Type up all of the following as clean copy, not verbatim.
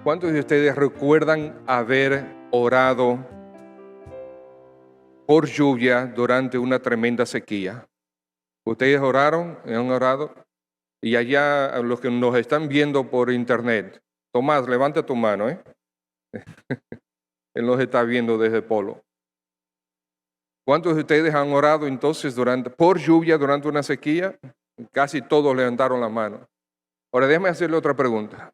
¿Cuántos de ustedes recuerdan haber orado por lluvia durante una tremenda sequía? ¿Ustedes oraron? ¿Han orado? Y allá los que nos están viendo por internet, Tomás, levanta tu mano, Él nos está viendo desde Polo. ¿Cuántos de ustedes han orado entonces por lluvia durante una sequía? Casi todos levantaron la mano. Ahora déjame hacerle otra pregunta.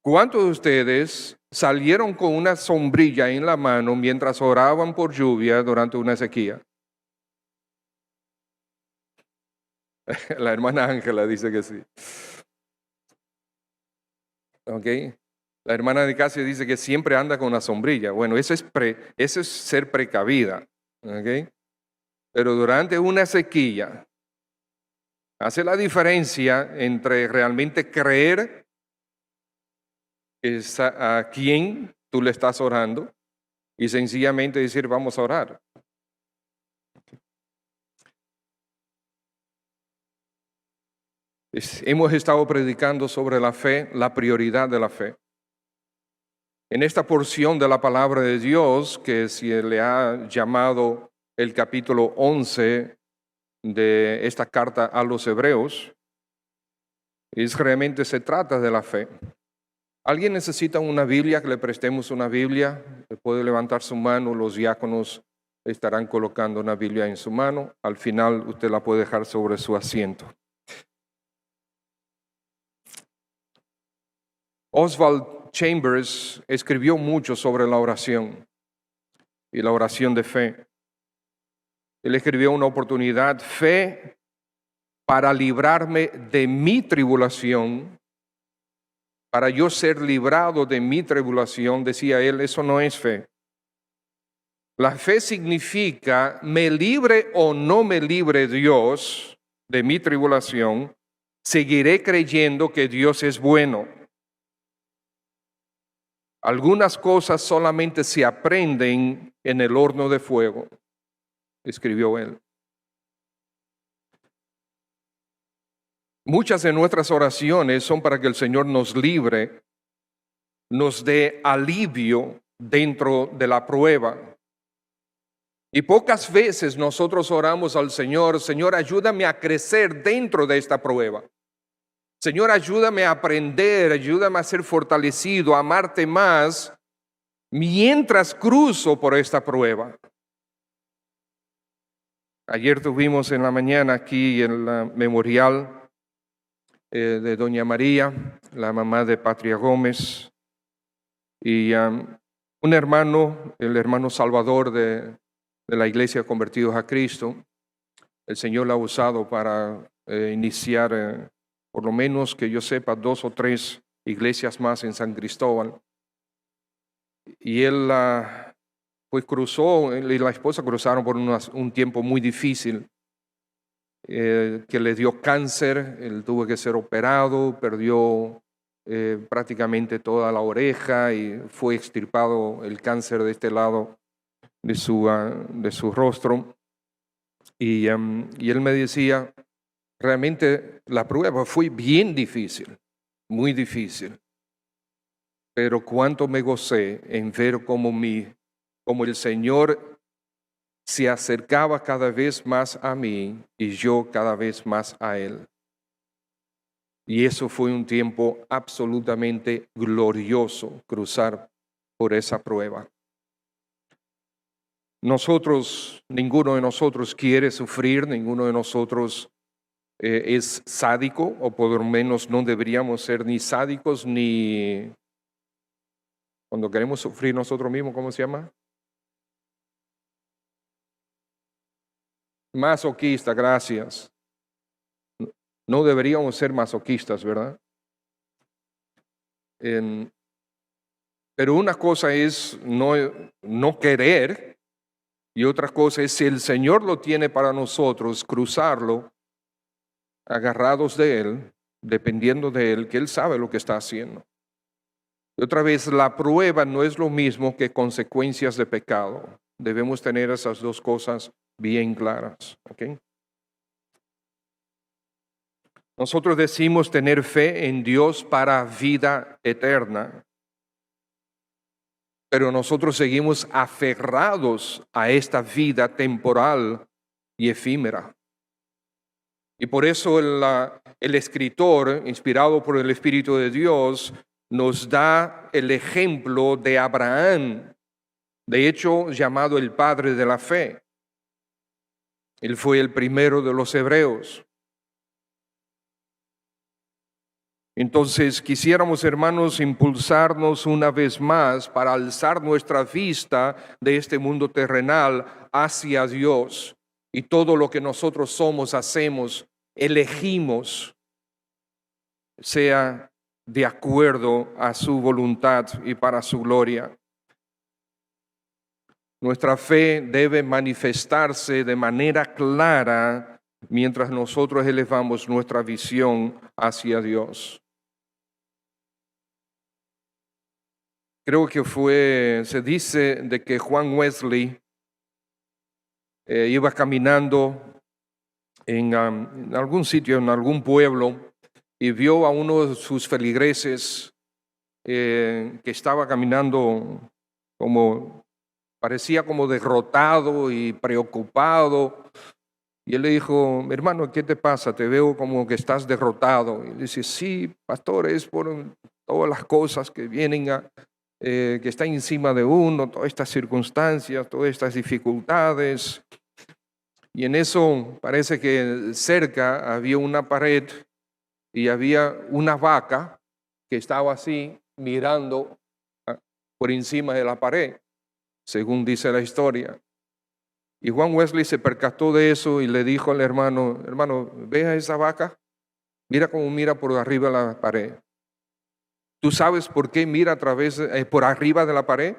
¿Cuántos de ustedes salieron con una sombrilla en la mano mientras oraban por lluvia durante una sequía? La hermana Ángela dice que sí. ¿Ok? La hermana de Casia dice que siempre anda con una sombrilla. Bueno, eso es ser precavida. ¿Ok? Pero durante una sequía, hace la diferencia entre realmente creer a quién tú le estás orando y sencillamente decir, vamos a orar. Hemos estado predicando sobre la fe, la prioridad de la fe. En esta porción de la palabra de Dios, que se le ha llamado el capítulo 11 de esta carta a los Hebreos, realmente se trata de la fe. ¿Alguien necesita una Biblia, que le prestemos una Biblia? Puede levantar su mano, los diáconos estarán colocando una Biblia en su mano. Al final usted la puede dejar sobre su asiento. Oswald Chambers escribió mucho sobre la oración y la oración de fe. Él escribió una oportunidad, fe para librarme de mi tribulación, para yo ser librado de mi tribulación, decía él, eso no es fe. La fe significa, me libre o no me libre Dios de mi tribulación, seguiré creyendo que Dios es bueno. Algunas cosas solamente se aprenden en el horno de fuego, escribió él. Muchas de nuestras oraciones son para que el Señor nos libre, nos dé alivio dentro de la prueba. Y pocas veces nosotros oramos al Señor, Señor, ayúdame a crecer dentro de esta prueba. Señor, ayúdame a aprender, ayúdame a ser fortalecido, a amarte más mientras cruzo por esta prueba. Ayer tuvimos en la mañana aquí en la memorial de Doña María, la mamá de Patria Gómez, y un hermano, el hermano Salvador de la Iglesia Convertidos a Cristo. El Señor la ha usado para iniciar, por lo menos que yo sepa, 2 o 3 iglesias más en San Cristóbal. Y él pues él y la esposa cruzaron por un tiempo muy difícil, que le dio cáncer, él tuvo que ser operado, perdió prácticamente toda la oreja y fue extirpado el cáncer de este lado de su rostro. Y él me decía, realmente la prueba fue bien difícil, muy difícil, pero cuánto me gocé en ver cómo el Señor se acercaba cada vez más a mí y yo cada vez más a Él. Y eso fue un tiempo absolutamente glorioso, cruzar por esa prueba. Ninguno de nosotros quiere sufrir, ninguno de nosotros es sádico, o por lo menos no deberíamos ser ni sádicos, ni cuando queremos sufrir nosotros mismos, ¿cómo se llama? Masoquista, gracias. No deberíamos ser masoquistas, ¿verdad? Pero una cosa es no querer, y otra cosa es, si el Señor lo tiene para nosotros, cruzarlo, agarrados de Él, dependiendo de Él, que Él sabe lo que está haciendo. Y otra vez, la prueba no es lo mismo que consecuencias de pecado. Debemos tener esas dos cosas bien claras, ¿ok? Nosotros decimos tener fe en Dios para vida eterna, pero nosotros seguimos aferrados a esta vida temporal y efímera. Y por eso el escritor, inspirado por el Espíritu de Dios, nos da el ejemplo de Abraham, de hecho llamado el padre de la fe. Él fue el primero de los hebreos. Entonces quisiéramos, hermanos, impulsarnos una vez más para alzar nuestra vista de este mundo terrenal hacia Dios. Y todo lo que nosotros somos, hacemos, elegimos, sea de acuerdo a su voluntad y para su gloria. Nuestra fe debe manifestarse de manera clara mientras nosotros elevamos nuestra visión hacia Dios. Creo que se dice de que Juan Wesley iba caminando en algún sitio, en algún pueblo, y vio a uno de sus feligreses que estaba caminando parecía como derrotado y preocupado. Y él le dijo: hermano, ¿qué te pasa? Te veo como que estás derrotado. Y él dice: sí, pastor, es por todas las cosas que vienen que están encima de uno, todas estas circunstancias, todas estas dificultades. Y en eso parece que cerca había una pared y había una vaca que estaba así mirando por encima de la pared, según dice la historia. Y Juan Wesley se percató de eso y le dijo al hermano: hermano, ¿ves a esa vaca? Mira cómo mira por arriba de la pared. ¿Tú sabes por qué mira por arriba de la pared?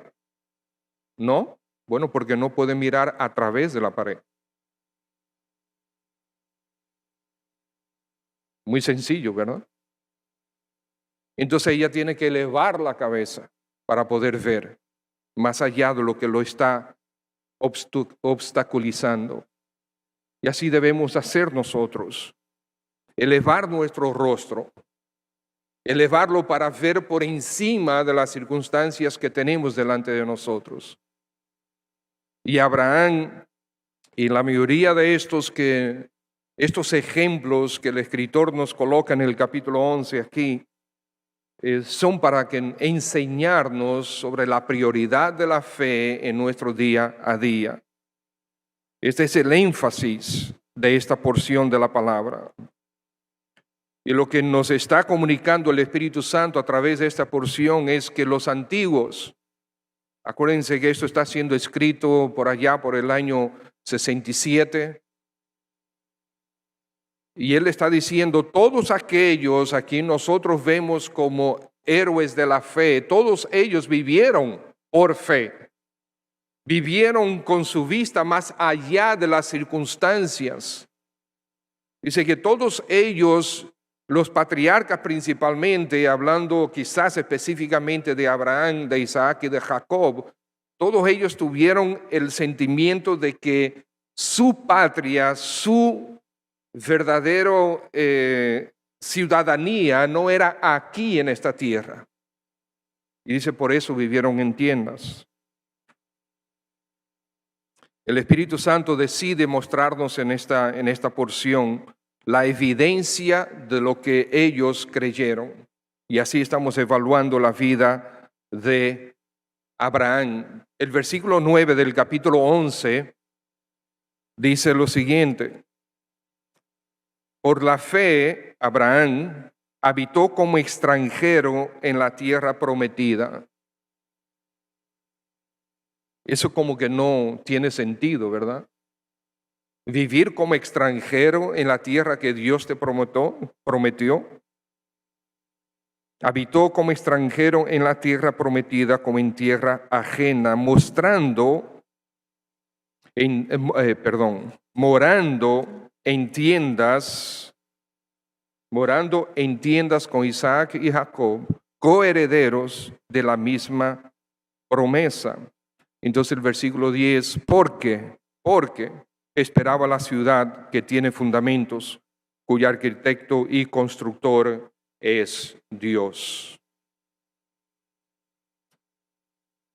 No. Bueno, porque no puede mirar a través de la pared. Muy sencillo, ¿verdad? Entonces ella tiene que elevar la cabeza para poder ver más allá de lo que lo está obstaculizando. Y así debemos hacer nosotros. Elevar nuestro rostro. Elevarlo para ver por encima de las circunstancias que tenemos delante de nosotros. Y Abraham y la mayoría de estos ejemplos que el escritor nos coloca en el capítulo 11 aquí, son para enseñarnos sobre la prioridad de la fe en nuestro día a día. Este es el énfasis de esta porción de la palabra. Y lo que nos está comunicando el Espíritu Santo a través de esta porción es que los antiguos, acuérdense que esto está siendo escrito por allá por el año 67, y él está diciendo: todos aquellos a quien nosotros vemos como héroes de la fe, todos ellos vivieron por fe, vivieron con su vista más allá de las circunstancias. Dice que todos ellos, los patriarcas principalmente, hablando quizás específicamente de Abraham, de Isaac y de Jacob, todos ellos tuvieron el sentimiento de que su patria, su verdadero ciudadanía no era aquí en esta tierra. Y dice: por eso vivieron en tiendas. El Espíritu Santo decide mostrarnos en esta porción la evidencia de lo que ellos creyeron. Y así estamos evaluando la vida de Abraham. El versículo 9 del capítulo 11 dice lo siguiente: por la fe, Abraham habitó como extranjero en la tierra prometida. Eso como que no tiene sentido, ¿verdad? Vivir como extranjero en la tierra que Dios te prometió. Habitó como extranjero en la tierra prometida, como en tierra ajena, morando en tiendas con Isaac y Jacob, coherederos de la misma promesa. Entonces el versículo 10, porque esperaba la ciudad que tiene fundamentos, cuyo arquitecto y constructor es Dios.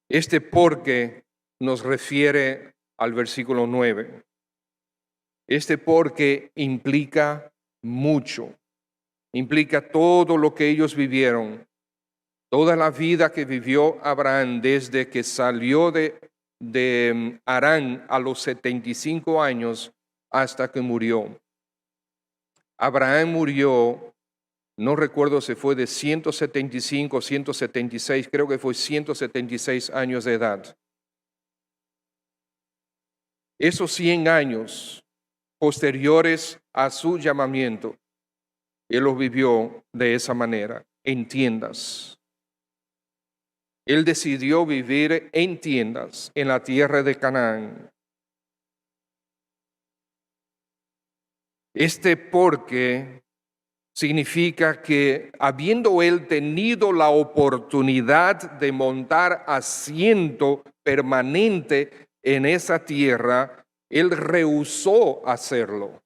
Este porque nos refiere al versículo 9. Este porque implica mucho, implica todo lo que ellos vivieron, toda la vida que vivió Abraham desde que salió de Harán a los 75 años hasta que murió. Abraham murió, no recuerdo si fue de 175, 176, creo que fue 176 años de edad. Esos 100 años posteriores a su llamamiento, él los vivió de esa manera, en tiendas. Él decidió vivir en tiendas en la tierra de Canaán. Este porque significa que habiendo él tenido la oportunidad de montar asiento permanente en esa tierra, él rehusó hacerlo.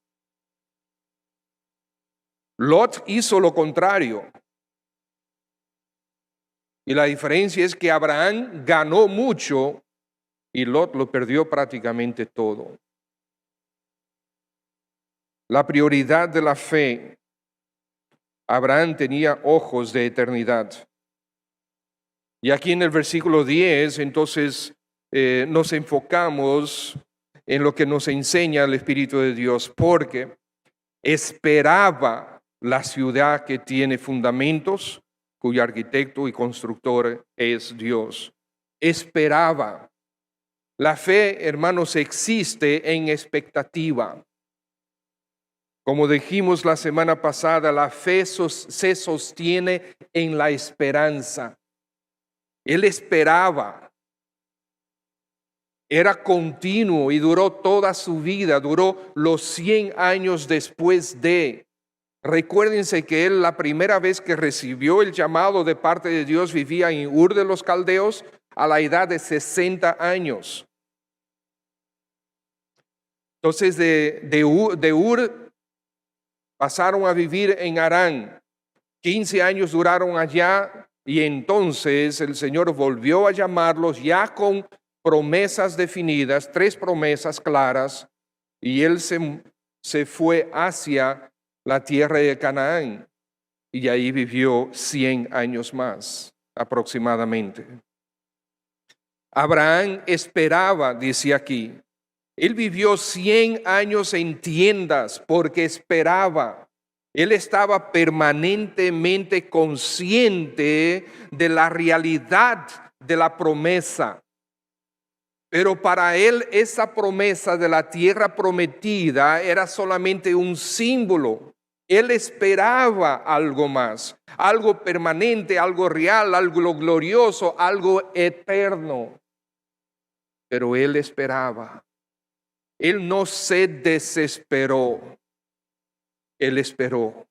Lot hizo lo contrario. Y la diferencia es que Abraham ganó mucho y Lot lo perdió prácticamente todo. La prioridad de la fe. Abraham tenía ojos de eternidad. Y aquí en el versículo 10, entonces, nos enfocamos en lo que nos enseña el Espíritu de Dios, porque esperaba la ciudad que tiene fundamentos, cuyo arquitecto y constructor es Dios. Esperaba. La fe, hermanos, existe en expectativa. Como dijimos la semana pasada, la fe se sostiene en la esperanza. Él esperaba. Era continuo y duró toda su vida, duró los 100 años después de. Recuérdense que él la primera vez que recibió el llamado de parte de Dios vivía en Ur de los Caldeos a la edad de 60 años. Entonces de Ur pasaron a vivir en Harán. 15 años duraron allá y entonces el Señor volvió a llamarlos ya con promesas definidas, 3 promesas claras, y él se fue hacia la tierra de Canaán y ahí vivió 100 años más aproximadamente. Abraham esperaba, dice aquí, él vivió 100 años en tiendas porque esperaba. Él estaba permanentemente consciente de la realidad de la promesa. Pero para él esa promesa de la tierra prometida era solamente un símbolo. Él esperaba algo más, algo permanente, algo real, algo glorioso, algo eterno. Pero él esperaba. Él no se desesperó. Él esperó.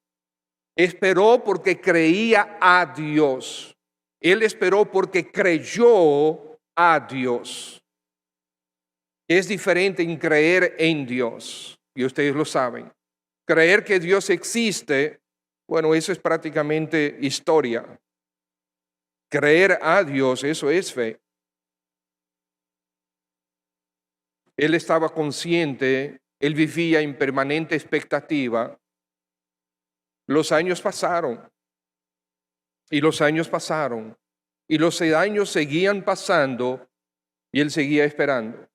Esperó porque creía a Dios. Él esperó porque creyó a Dios. Es diferente en creer en Dios, y ustedes lo saben. Creer que Dios existe, bueno, eso es prácticamente historia. Creer a Dios, eso es fe. Él estaba consciente, él vivía en permanente expectativa. Los años pasaron, y los años pasaron, y los años seguían pasando, y él seguía esperando.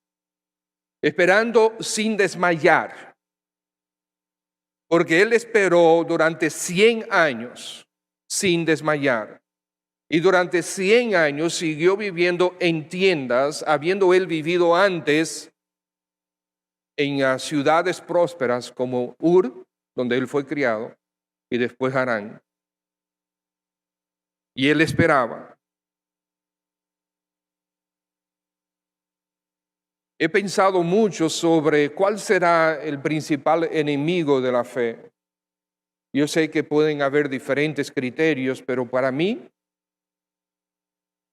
Esperando sin desmayar, porque él esperó durante 100 años sin desmayar. Y durante 100 años siguió viviendo en tiendas, habiendo él vivido antes en ciudades prósperas como Ur, donde él fue criado, y después Harán. Y él esperaba. He pensado mucho sobre cuál será el principal enemigo de la fe. Yo sé que pueden haber diferentes criterios, pero para mí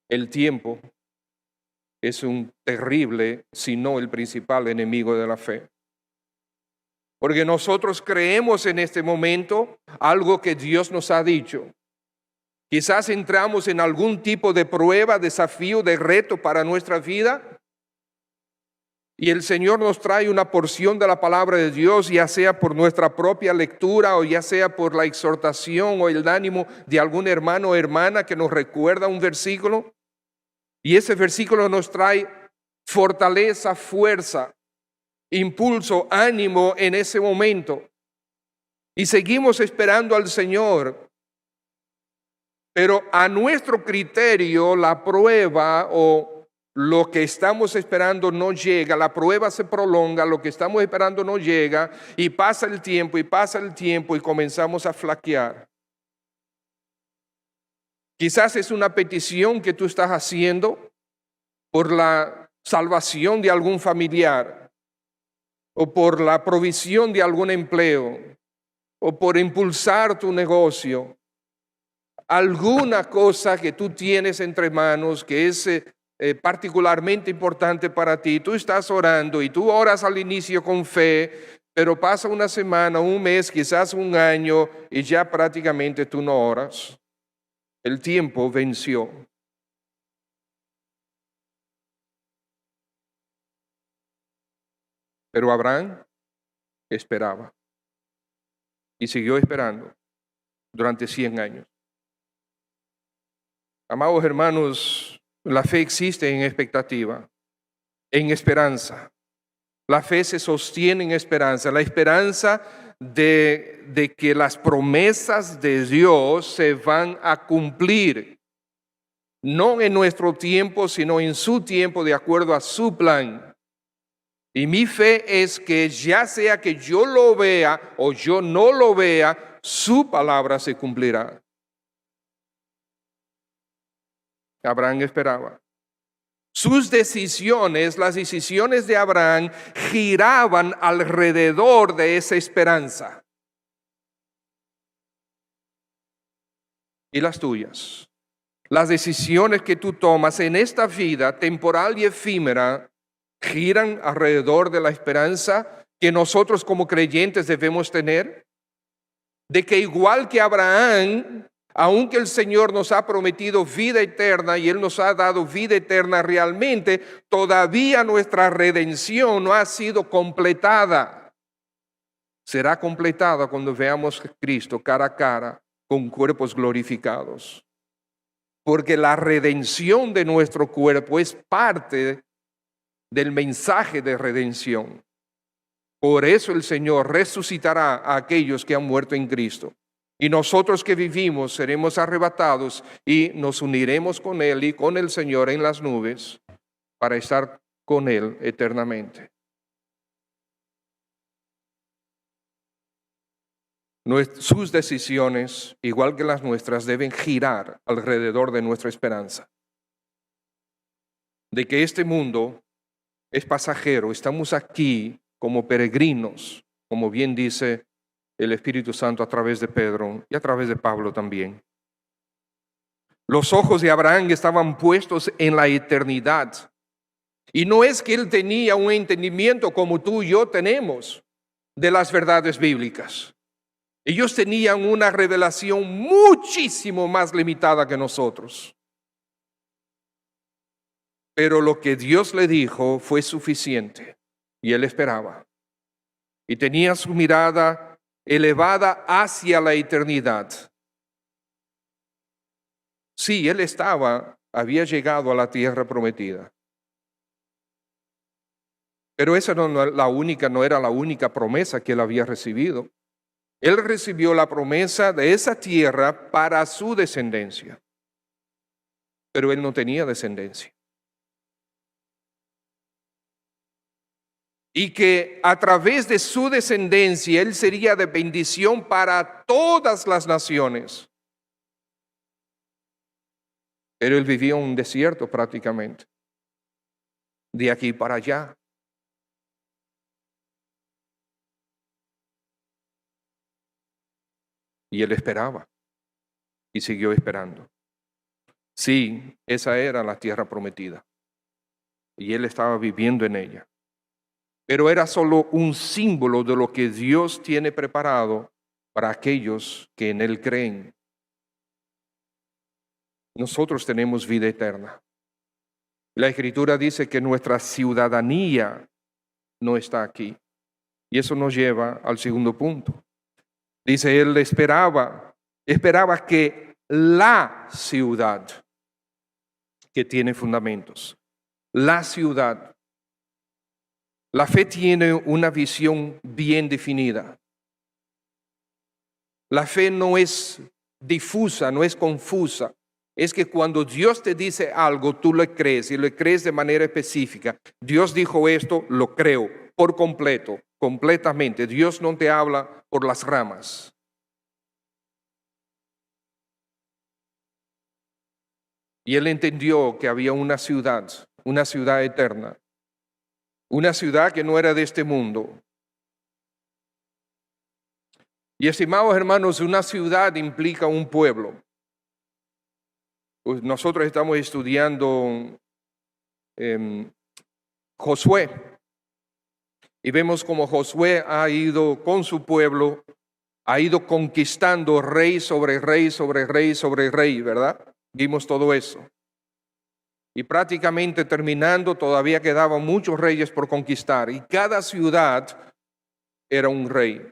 el tiempo es un terrible, si no el principal enemigo de la fe. Porque nosotros creemos en este momento algo que Dios nos ha dicho. Quizás entramos en algún tipo de prueba, desafío, de reto para nuestra vida. Y el Señor nos trae una porción de la palabra de Dios, ya sea por nuestra propia lectura o ya sea por la exhortación o el ánimo de algún hermano o hermana que nos recuerda un versículo. Y ese versículo nos trae fortaleza, fuerza, impulso, ánimo en ese momento. Y seguimos esperando al Señor. Pero a nuestro criterio la prueba o lo que estamos esperando no llega, la prueba se prolonga, lo que estamos esperando no llega y pasa el tiempo y comenzamos a flaquear. Quizás es una petición que tú estás haciendo por la salvación de algún familiar o por la provisión de algún empleo o por impulsar tu negocio. Alguna cosa que tú tienes entre manos que es particularmente importante para ti. Tú estás orando y tú oras al inicio con fe, pero pasa una semana, un mes, quizás un año y ya prácticamente tú no oras. El tiempo venció. Pero Abraham esperaba y siguió esperando durante 100 años. Amados hermanos, la fe existe en expectativa, en esperanza. La fe se sostiene en esperanza, la esperanza de que las promesas de Dios se van a cumplir, no en nuestro tiempo, sino en su tiempo, de acuerdo a su plan. Y mi fe es que ya sea que yo lo vea o yo no lo vea, su palabra se cumplirá. Abraham esperaba. Sus decisiones, las decisiones de Abraham, giraban alrededor de esa esperanza. ¿Y las tuyas? Las decisiones que tú tomas en esta vida temporal y efímera giran alrededor de la esperanza que nosotros como creyentes debemos tener. De que igual que Abraham, aunque el Señor nos ha prometido vida eterna y Él nos ha dado vida eterna realmente, todavía nuestra redención no ha sido completada. Será completada cuando veamos a Cristo cara a cara con cuerpos glorificados. Porque la redención de nuestro cuerpo es parte del mensaje de redención. Por eso el Señor resucitará a aquellos que han muerto en Cristo. Y nosotros que vivimos seremos arrebatados y nos uniremos con Él y con el Señor en las nubes para estar con Él eternamente. Sus decisiones, igual que las nuestras, deben girar alrededor de nuestra esperanza. De que este mundo es pasajero, estamos aquí como peregrinos, como bien dice el Espíritu Santo a través de Pedro y a través de Pablo también. Los ojos de Abraham estaban puestos en la eternidad. Y no es que él tenía un entendimiento como tú y yo tenemos de las verdades bíblicas. Ellos tenían una revelación muchísimo más limitada que nosotros. Pero lo que Dios le dijo fue suficiente y él esperaba. Y tenía su mirada elevada hacia la eternidad. Sí, él había llegado a la tierra prometida. Pero esa no era la única promesa que él había recibido. Él recibió la promesa de esa tierra para su descendencia. Pero él no tenía descendencia. Y que a través de su descendencia él sería de bendición para todas las naciones. Pero él vivía en un desierto prácticamente, de aquí para allá. Y él esperaba y siguió esperando. Sí, esa era la tierra prometida y él estaba viviendo en ella. pero era solo un símbolo de lo que Dios tiene preparado para aquellos que en Él creen. Nosotros tenemos vida eterna. La Escritura dice que nuestra ciudadanía no está aquí. Y eso nos lleva al segundo punto. Dice, Él esperaba que la ciudad que tiene fundamentos, la ciudad, la fe tiene una visión bien definida. La fe no es difusa, no es confusa. Es que cuando Dios te dice algo, tú lo crees y lo crees de manera específica. Dios dijo esto, lo creo por completo, completamente. Dios no te habla por las ramas. Y él entendió que había una ciudad eterna, una ciudad que no era de este mundo. Y estimados hermanos, una ciudad implica un pueblo. Pues nosotros estamos estudiando Josué y vemos como Josué ha ido con su pueblo, ha ido conquistando rey sobre rey, sobre rey, sobre rey, ¿verdad? Vimos todo eso. Y prácticamente terminando, todavía quedaban muchos reyes por conquistar y cada ciudad era un rey.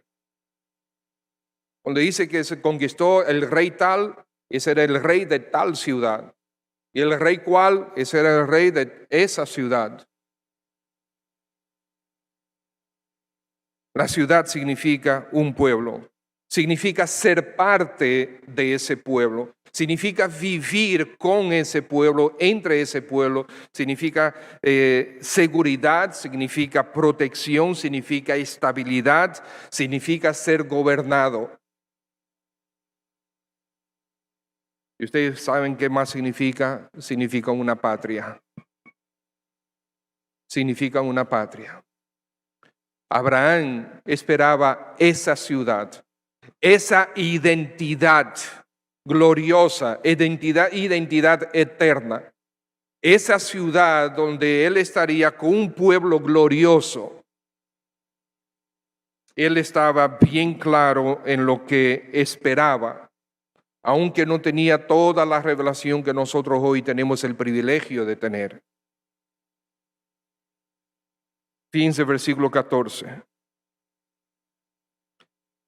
Cuando dice que se conquistó el rey tal, ese era el rey de tal ciudad. Y el rey cual, ese era el rey de esa ciudad. La ciudad significa un pueblo. Significa ser parte de ese pueblo. Significa vivir con ese pueblo, entre ese pueblo. Significa seguridad, significa protección, significa estabilidad, significa ser gobernado. ¿Y ustedes saben qué más significa? Significa una patria. Significa una patria. Abraham esperaba esa ciudad, esa identidad gloriosa, identidad eterna. Esa ciudad donde él estaría con un pueblo glorioso. Él estaba bien claro en lo que esperaba. Aunque no tenía toda la revelación que nosotros hoy tenemos el privilegio de tener. Fíjense versículo 14.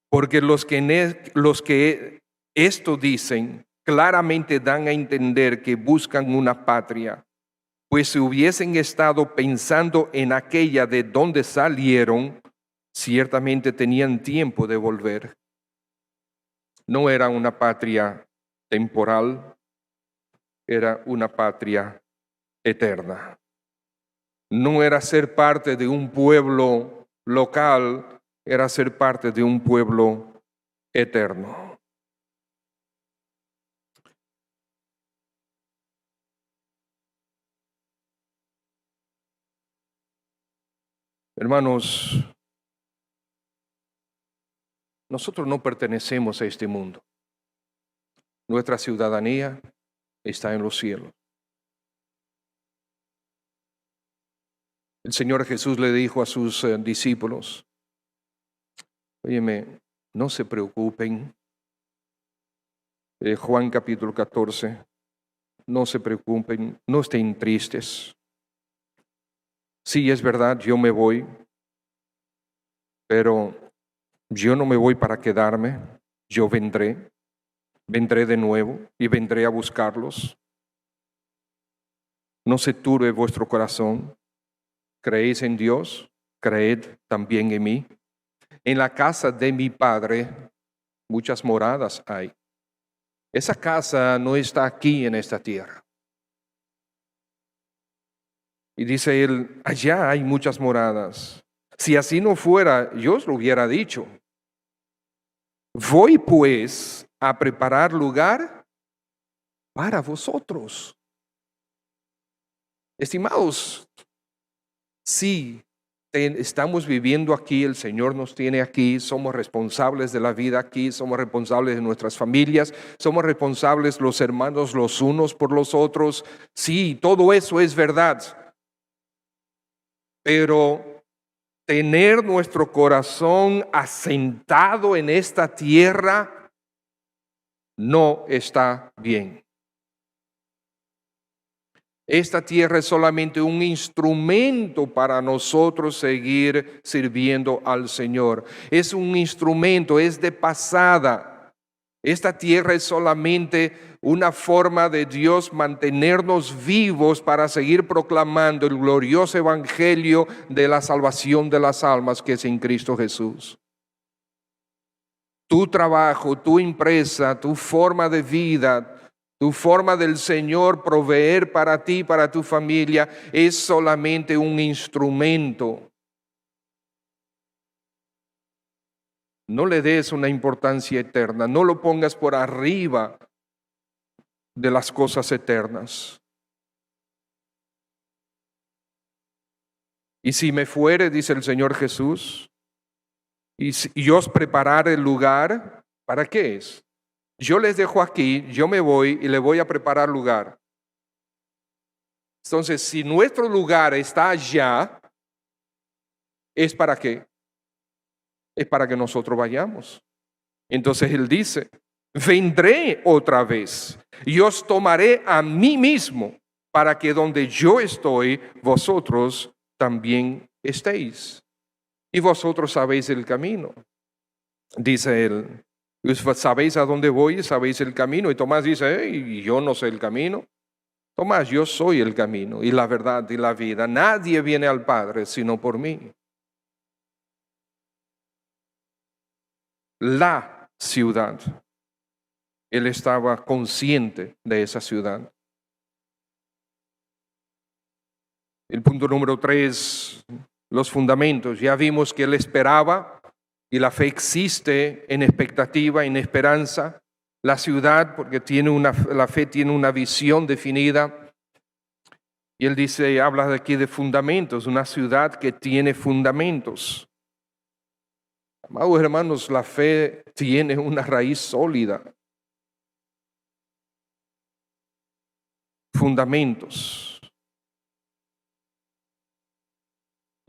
Porque los que esto dicen claramente dan a entender que buscan una patria, pues si hubiesen estado pensando en aquella de donde salieron, ciertamente tenían tiempo de volver. No era una patria temporal, era una patria eterna. No era ser parte de un pueblo local, era ser parte de un pueblo eterno. Hermanos, nosotros no pertenecemos a este mundo. Nuestra ciudadanía está en los cielos. El Señor Jesús le dijo a sus discípulos, óyeme, no se preocupen. Juan capítulo 14, no se preocupen, no estén tristes. Sí, es verdad, yo me voy, pero yo no me voy para quedarme, yo vendré de nuevo y vendré a buscarlos. No se turbe vuestro corazón. ¿Creéis en Dios? Creed también en mí. En la casa de mi Padre muchas moradas hay. Esa casa no está aquí en esta tierra. Y dice él, allá hay muchas moradas. Si así no fuera, yo os lo hubiera dicho. Voy pues a preparar lugar para vosotros. Estimados, sí, estamos viviendo aquí, el Señor nos tiene aquí, somos responsables de la vida aquí, somos responsables de nuestras familias, somos responsables los hermanos los unos por los otros. Sí, todo eso es verdad. Pero tener nuestro corazón asentado en esta tierra no está bien. Esta tierra es solamente un instrumento para nosotros seguir sirviendo al Señor. Es un instrumento, es de pasada. Esta tierra es solamente una forma de Dios mantenernos vivos para seguir proclamando el glorioso evangelio de la salvación de las almas que es en Cristo Jesús. Tu trabajo, tu empresa, tu forma de vida, tu forma del Señor proveer para ti, para tu familia, es solamente un instrumento. No le des una importancia eterna, no lo pongas por arriba de las cosas eternas. Y si me fuere, dice el Señor Jesús, y os preparare el lugar, ¿para qué es? Yo les dejo aquí, yo me voy y le voy a preparar lugar. Entonces, si nuestro lugar está allá, ¿es para qué? Es para que nosotros vayamos. Entonces Él dice, vendré otra vez y os tomaré a mí mismo para que donde yo estoy, vosotros también estéis. Y vosotros sabéis el camino. Dice Él, sabéis a dónde voy y sabéis el camino. Y Tomás dice, hey, yo no sé el camino. Tomás, yo soy el camino y la verdad y la vida. Nadie viene al Padre sino por mí. La ciudad. Él estaba consciente de esa ciudad. El punto número 3, los fundamentos. Ya vimos que él esperaba y la fe existe en expectativa, en esperanza. La ciudad, porque la fe tiene una visión definida. Y él dice, habla de aquí de fundamentos, una ciudad que tiene fundamentos. Amados hermanos, la fe tiene una raíz sólida. Fundamentos.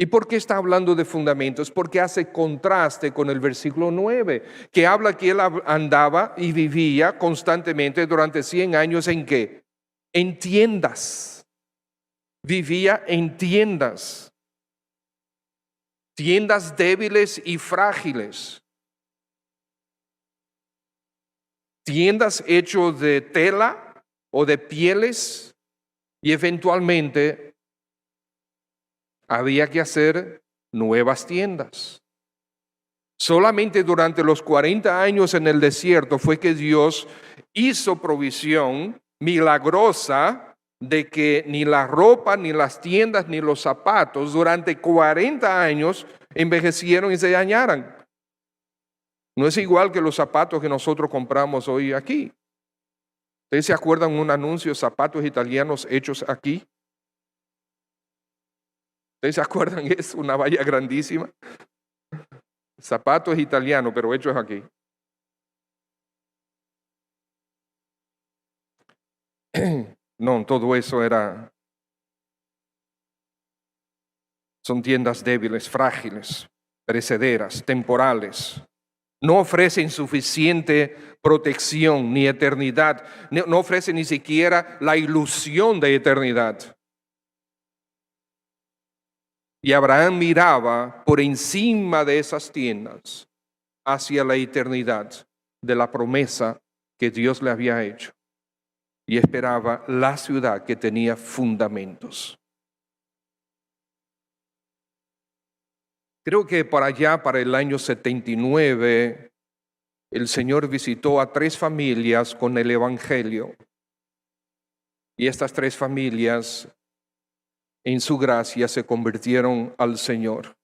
¿Y por qué está hablando de fundamentos? Porque hace contraste con el versículo 9, que habla que él andaba y vivía constantemente durante 100 años ¿en qué? En tiendas. Vivía en tiendas. Tiendas débiles y frágiles. Tiendas hechas de tela o de pieles y eventualmente había que hacer nuevas tiendas. Solamente durante los 40 años en el desierto fue que Dios hizo provisión milagrosa de que ni la ropa, ni las tiendas, ni los zapatos durante 40 años envejecieron y se dañaran. No es igual que los zapatos que nosotros compramos hoy aquí. ¿Ustedes se acuerdan un anuncio, zapatos italianos hechos aquí? ¿Ustedes se acuerdan? Es una valla grandísima. Zapatos italianos, pero hechos aquí. No, todo eso son tiendas débiles, frágiles, perecederas, temporales. No ofrecen suficiente protección ni eternidad. No ofrecen ni siquiera la ilusión de eternidad. Y Abraham miraba por encima de esas tiendas hacia la eternidad de la promesa que Dios le había hecho. Y esperaba la ciudad que tenía fundamentos. Creo que para el año 79, el Señor visitó a 3 familias con el Evangelio. Y estas 3 familias, en su gracia, se convirtieron al Señor.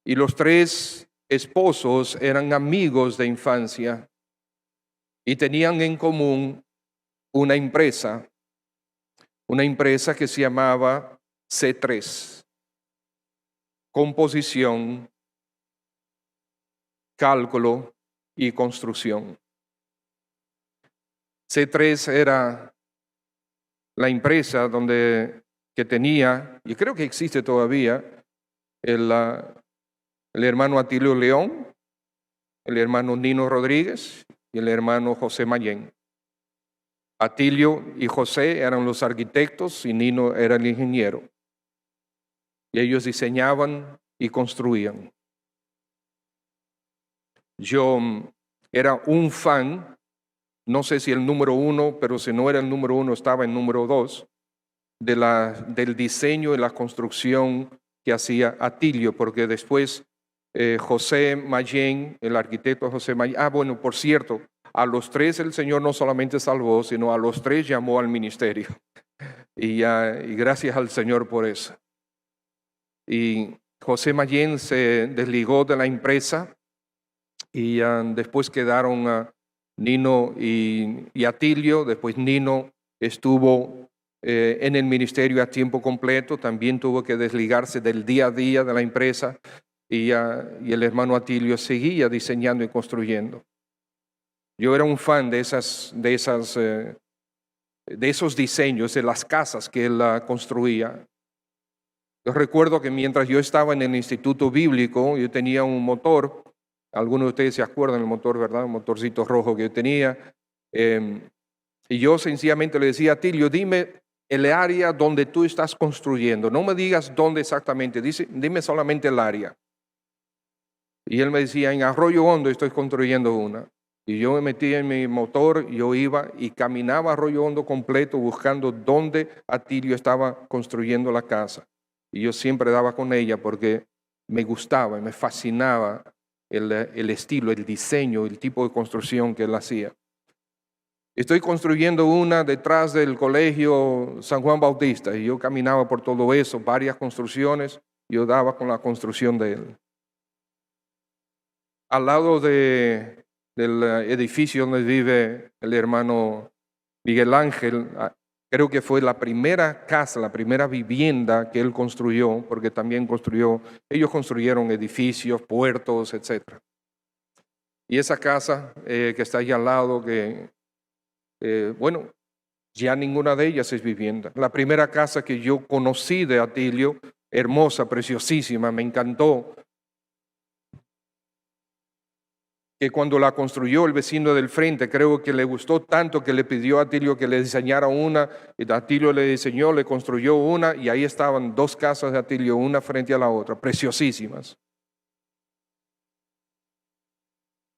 Y los 3 esposos eran amigos de infancia y tenían en común una empresa que se llamaba C3. Composición, cálculo y construcción. C3 era la empresa donde que tenía, y creo que existe todavía, el hermano Atilio León, el hermano Nino Rodríguez y el hermano José Mayén. Atilio y José eran los arquitectos y Nino era el ingeniero. Y ellos diseñaban y construían. Yo era un fan, no sé si el número 1, pero si no era el número 1, estaba el número 2, del diseño y la construcción que hacía Atilio, porque después José Mayén, el arquitecto José Mayén, bueno, por cierto, a los 3 el Señor no solamente salvó, sino a los 3 llamó al ministerio. Y gracias al Señor por eso. Y José Mayén se desligó de la empresa y después quedaron Nino y Atilio. Después Nino estuvo en el ministerio a tiempo completo, también tuvo que desligarse del día a día de la empresa y el hermano Atilio seguía diseñando y construyendo. Yo era un fan de esos diseños, de las casas que él construía. Yo recuerdo que mientras yo estaba en el instituto bíblico, yo tenía un motor, algunos de ustedes se acuerdan del motor, ¿verdad? Un motorcito rojo que yo tenía. Y yo sencillamente le decía a Atilio, dime el área donde tú estás construyendo. No me digas dónde exactamente, dime solamente el área. Y él me decía, en Arroyo Hondo estoy construyendo una. Y yo me metía en mi motor, yo iba y caminaba Arroyo Hondo completo buscando dónde Atilio estaba construyendo la casa. Y yo siempre daba con ella porque me gustaba, me fascinaba el estilo, el diseño, el tipo de construcción que él hacía. Estoy construyendo una detrás del colegio San Juan Bautista y yo caminaba por todo eso, varias construcciones, yo daba con la construcción de él. Al lado del edificio donde vive el hermano Miguel Ángel, creo que fue la primera casa, la primera vivienda que él construyó, porque también ellos construyeron edificios, puertos, etc. Y esa casa que está ahí al lado, bueno, ya ninguna de ellas es vivienda. La primera casa que yo conocí de Atilio, hermosa, preciosísima, me encantó, que cuando la construyó el vecino del frente, creo que le gustó tanto que le pidió a Atilio que le diseñara una, y Atilio le diseñó, le construyó una, y ahí estaban 2 casas de Atilio, una frente a la otra, preciosísimas.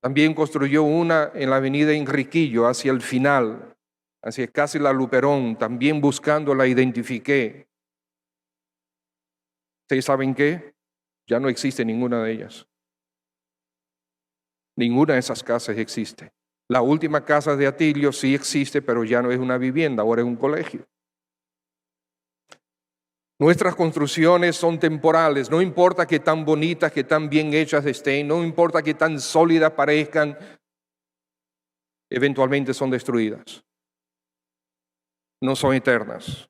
También construyó una en la avenida Enriquillo, hacia el final, hacia casi la Luperón, también buscando la identifiqué. ¿Ustedes saben qué? Ya no existe ninguna de ellas. Ninguna de esas casas existe. La última casa de Atilio sí existe, pero ya no es una vivienda, ahora es un colegio. Nuestras construcciones son temporales, no importa qué tan bonitas, qué tan bien hechas estén, no importa qué tan sólidas parezcan, eventualmente son destruidas. No son eternas.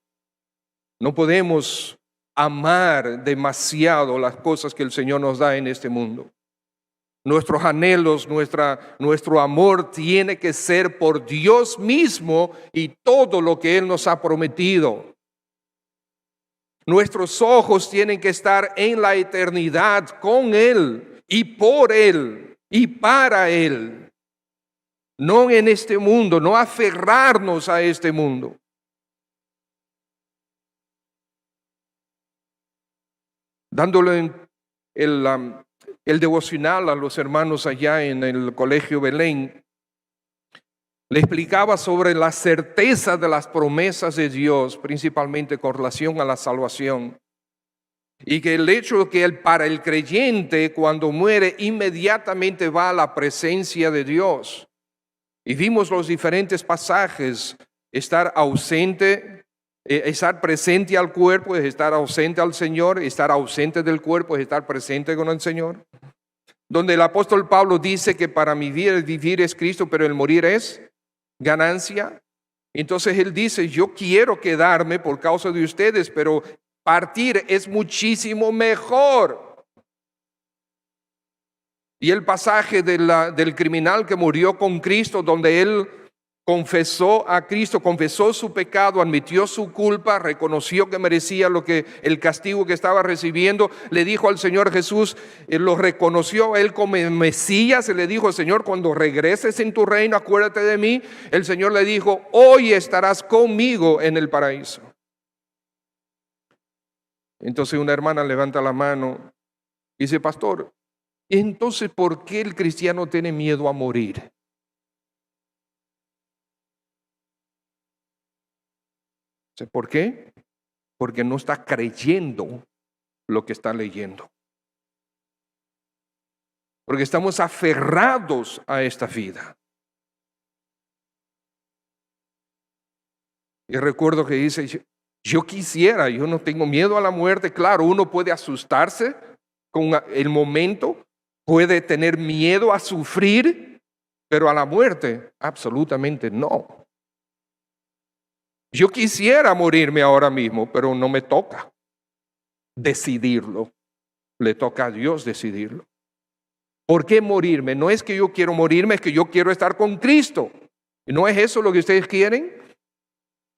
No podemos amar demasiado las cosas que el Señor nos da en este mundo. Nuestros anhelos, nuestro amor tiene que ser por Dios mismo y todo lo que Él nos ha prometido. Nuestros ojos tienen que estar en la eternidad con Él y por Él y para Él. No en este mundo, no aferrarnos a este mundo. Dándole el devocional a los hermanos allá en el Colegio Belén, le explicaba sobre la certeza de las promesas de Dios, principalmente con relación a la salvación. Y que el hecho que para el creyente cuando muere inmediatamente va a la presencia de Dios. Y vimos los diferentes pasajes, estar presente al cuerpo es estar ausente al Señor, estar ausente del cuerpo es estar presente con el Señor. Donde el apóstol Pablo dice que para mí vivir es Cristo, pero el morir es ganancia. Entonces él dice, yo quiero quedarme por causa de ustedes, pero partir es muchísimo mejor. Y el pasaje del criminal que murió con Cristo, donde él confesó a Cristo, confesó su pecado, admitió su culpa, reconoció que merecía el castigo que estaba recibiendo, le dijo al Señor Jesús, lo reconoció él como Mesías, y le dijo: Señor, cuando regreses en tu reino, acuérdate de mí. El Señor le dijo: hoy estarás conmigo en el paraíso. Entonces una hermana levanta la mano y dice: pastor, ¿y entonces por qué el cristiano tiene miedo a morir? ¿Por qué? Porque no está creyendo lo que está leyendo. Porque estamos aferrados a esta vida. Y recuerdo que dice: yo quisiera, yo no tengo miedo a la muerte. Claro, uno puede asustarse con el momento, puede tener miedo a sufrir, pero a la muerte, absolutamente no. Yo quisiera morirme ahora mismo, pero no me toca decidirlo. Le toca a Dios decidirlo. ¿Por qué morirme? No es que yo quiero morirme, es que yo quiero estar con Cristo. ¿No es eso lo que ustedes quieren?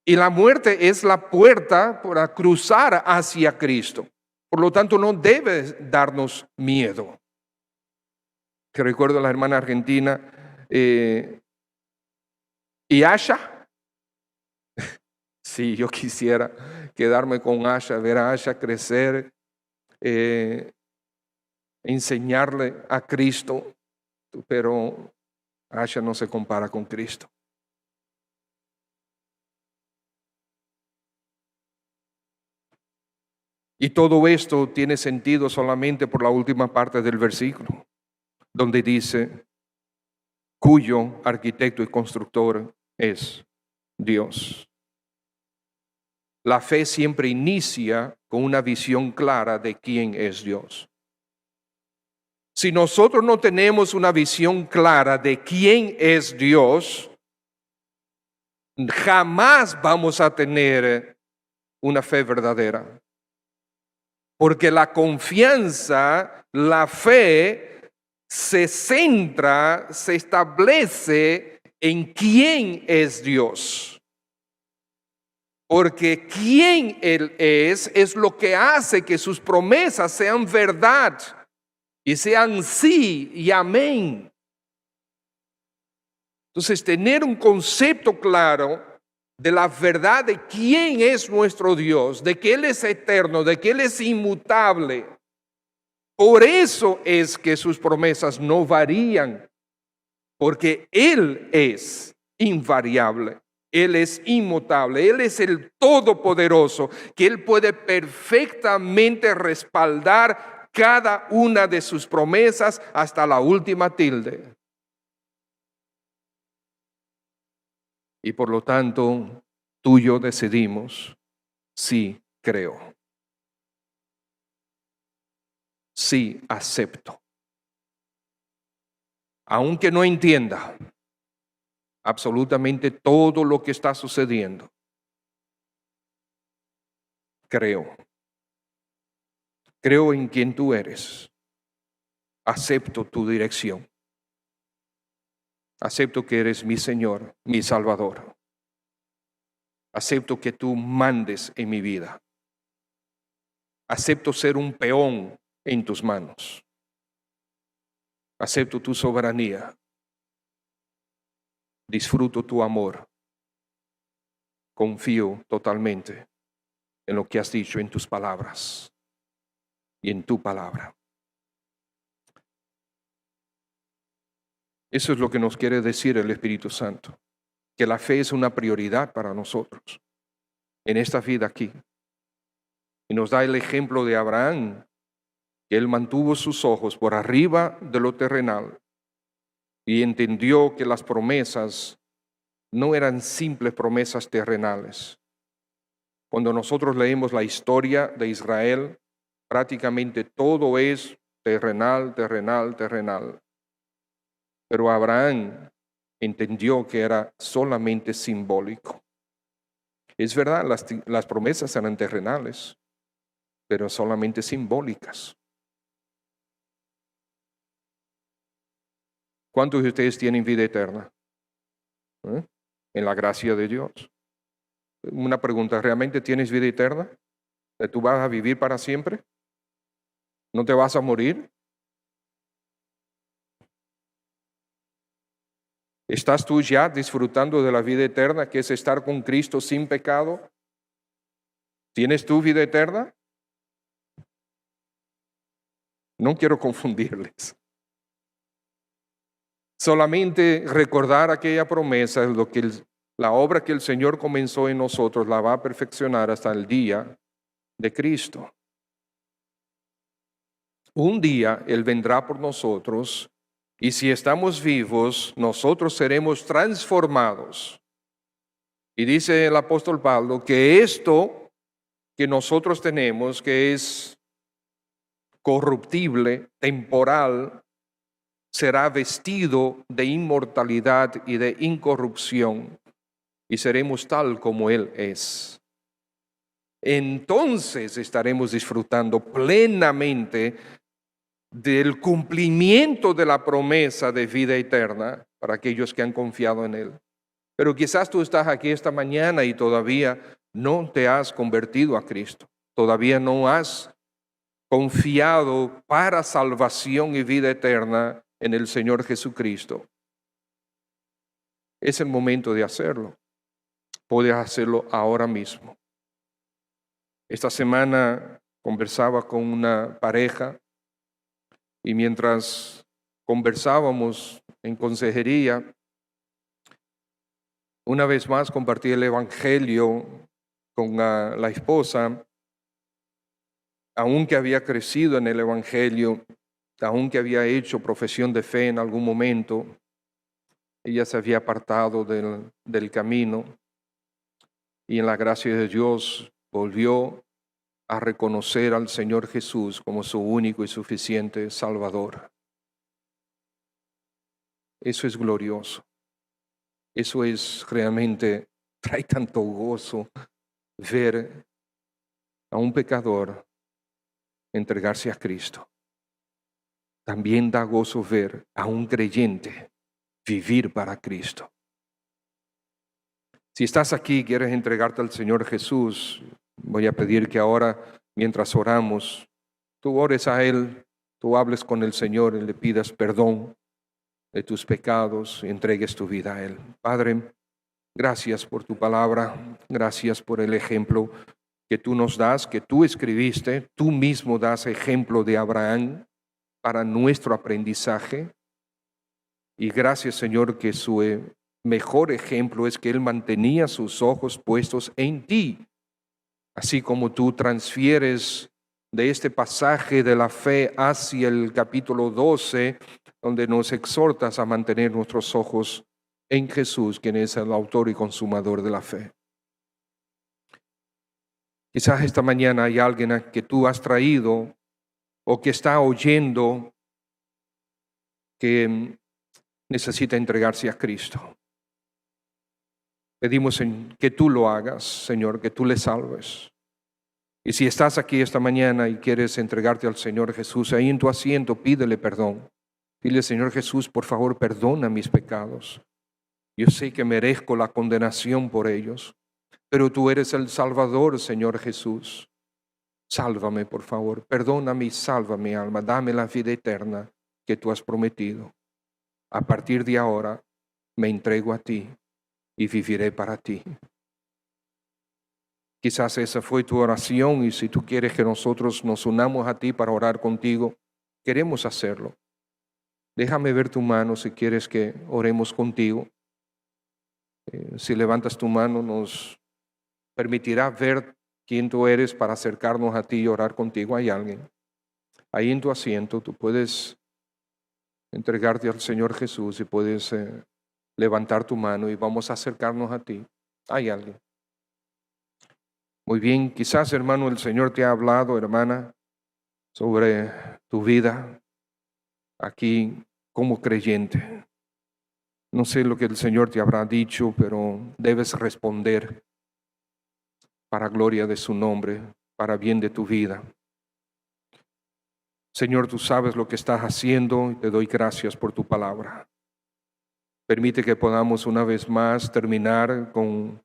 Y la muerte es la puerta para cruzar hacia Cristo. Por lo tanto, no debe darnos miedo. Que recuerdo a la hermana argentina, y Asha. Sí, yo quisiera quedarme con Asha, ver a Asha crecer, enseñarle a Cristo, pero Asha no se compara con Cristo. Y todo esto tiene sentido solamente por la última parte del versículo, donde dice: cuyo arquitecto y constructor es Dios. La fe siempre inicia con una visión clara de quién es Dios. Si nosotros no tenemos una visión clara de quién es Dios, jamás vamos a tener una fe verdadera. Porque la confianza, la fe, se centra, se establece en quién es Dios. Porque quién Él es lo que hace que sus promesas sean verdad y sean sí y amén. Entonces, tener un concepto claro de la verdad de quién es nuestro Dios, de que Él es eterno, de que Él es inmutable. Por eso es que sus promesas no varían, porque Él es invariable. Él es inmutable, Él es el Todopoderoso, que Él puede perfectamente respaldar cada una de sus promesas hasta la última tilde. Y por lo tanto, tú y yo decidimos: sí creo, sí acepto. Aunque no entienda absolutamente todo lo que está sucediendo, creo. Creo en quien tú eres. Acepto tu dirección. Acepto que eres mi Señor, mi Salvador. Acepto que tú mandes en mi vida. Acepto ser un peón en tus manos. Acepto tu soberanía. Disfruto tu amor. Confío totalmente en lo que has dicho en tus palabras y en tu palabra. Eso es lo que nos quiere decir el Espíritu Santo, que la fe es una prioridad para nosotros en esta vida aquí. Y nos da el ejemplo de Abraham, que él mantuvo sus ojos por arriba de lo terrenal y entendió que las promesas no eran simples promesas terrenales. Cuando nosotros leemos la historia de Israel, prácticamente todo es terrenal, terrenal, terrenal. Pero Abraham entendió que era solamente simbólico. Es verdad, las promesas eran terrenales, pero solamente simbólicas. ¿Cuántos de ustedes tienen vida eterna? en la gracia de Dios. Una pregunta, ¿realmente tienes vida eterna? ¿Tú vas a vivir para siempre? ¿No te vas a morir? ¿Estás tú ya disfrutando de la vida eterna, que es estar con Cristo sin pecado? ¿Tienes tú vida eterna? No quiero confundirles. Solamente recordar aquella promesa es lo que la obra que el Señor comenzó en nosotros la va a perfeccionar hasta el día de Cristo. Un día Él vendrá por nosotros y si estamos vivos, nosotros seremos transformados. Y dice el apóstol Pablo que esto que nosotros tenemos, que es corruptible, temporal, será vestido de inmortalidad y de incorrupción, y seremos tal como Él es. Entonces estaremos disfrutando plenamente del cumplimiento de la promesa de vida eterna para aquellos que han confiado en Él. Pero quizás tú estás aquí esta mañana y todavía no te has convertido a Cristo. Todavía no has confiado para salvación y vida eterna en el Señor Jesucristo. Es el momento de hacerlo. Puedes hacerlo ahora mismo. Esta semana conversaba con una pareja y mientras conversábamos en consejería, una vez más compartí el Evangelio con la esposa, aunque había crecido en el Evangelio, aunque había hecho profesión de fe en algún momento, ella se había apartado del camino y en la gracia de Dios volvió a reconocer al Señor Jesús como su único y suficiente Salvador. Eso es glorioso. Eso es realmente, trae tanto gozo ver a un pecador entregarse a Cristo. También da gozo ver a un creyente vivir para Cristo. Si estás aquí y quieres entregarte al Señor Jesús, voy a pedir que ahora, mientras oramos, tú ores a Él, tú hables con el Señor y le pidas perdón de tus pecados y entregues tu vida a Él. Padre, gracias por tu palabra, gracias por el ejemplo que tú nos das, que tú escribiste, tú mismo das ejemplo de Abraham para nuestro aprendizaje. Y gracias, Señor, que su mejor ejemplo es que él mantenía sus ojos puestos en ti, así como tú transfieres de este pasaje de la fe hacia el capítulo 12, donde nos exhortas a mantener nuestros ojos en Jesús, quien es el autor y consumador de la fe. Quizás esta mañana hay alguien a que tú has traído o que está oyendo que necesita entregarse a Cristo. Pedimos que tú lo hagas, Señor, que tú le salves. Y si estás aquí esta mañana y quieres entregarte al Señor Jesús, ahí en tu asiento pídele perdón. Dile, Señor Jesús, por favor, perdona mis pecados. Yo sé que merezco la condenación por ellos, pero tú eres el Salvador, Señor Jesús. Sálvame, por favor, perdóname y salva mi alma, dame la vida eterna que tú has prometido. A partir de ahora me entrego a ti y viviré para ti. Quizás esa fue tu oración y si tú quieres que nosotros nos unamos a ti para orar contigo, queremos hacerlo. Déjame ver tu mano si quieres que oremos contigo. Si levantas tu mano nos permitirá ver quién tú eres para acercarnos a ti y orar contigo. Hay alguien. Ahí en tu asiento tú puedes entregarte al Señor Jesús y puedes levantar tu mano y vamos a acercarnos a ti. Hay alguien. Muy bien, quizás, hermano, el Señor te ha hablado, hermana, sobre tu vida aquí como creyente. No sé lo que el Señor te habrá dicho, pero debes responder para gloria de su nombre, para bien de tu vida. Señor, tú sabes lo que estás haciendo y te doy gracias por tu palabra. Permite que podamos una vez más terminar con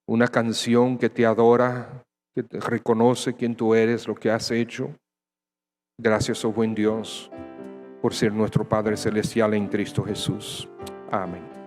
una canción que te adora, que te reconoce quién tú eres, lo que has hecho. Gracias, oh buen Dios, por ser nuestro Padre Celestial en Cristo Jesús. Amén.